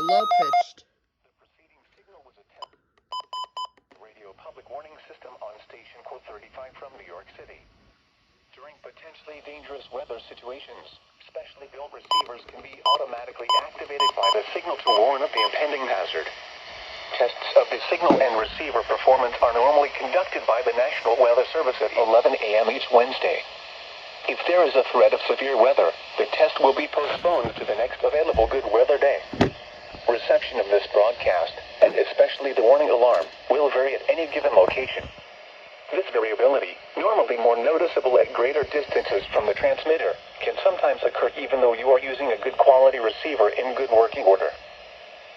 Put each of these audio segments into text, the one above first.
low-pitched. The preceding signal was a radio public warning system on station code 35 from New York City. During potentially dangerous weather situations, specially built receivers can be automatically activated by the signal to warn of the impending hazard. Tests of the signal and receiver performance are normally conducted by the National Weather Service at 11 a.m. each Wednesday. If there is a threat of severe weather, the test will be postponed to the next available good weather day. Reception of this broadcast, and especially the warning alarm, will vary at any given location. This variability, normally more noticeable at greater distances from the transmitter, can sometimes occur even though you are using a good quality receiver in good working order.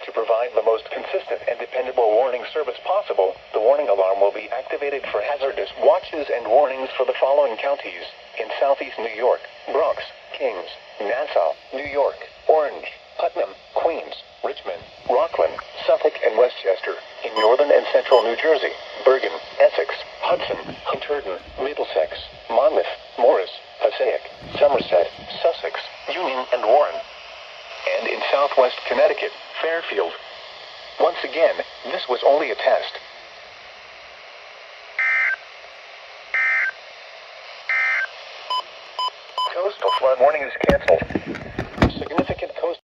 To provide the most consistent and dependable warning service possible, the warning alarm will be activated for hazardous watches and warnings for the following counties: in Southeast New York, Bronx, Kings, Nassau, New York, Orange, Putnam, Queens, Richmond, Rockland, Suffolk, and Westchester; in Northern and Central New Jersey, Bergen, Essex, Hudson, Hunterdon, Middlesex, Monmouth, Morris, Passaic, Somerset, Sussex, Union, and Warren; and in Southwest Connecticut, Fairfield. Once again, this was only a test. Coastal flood warning is canceled. Significant coastal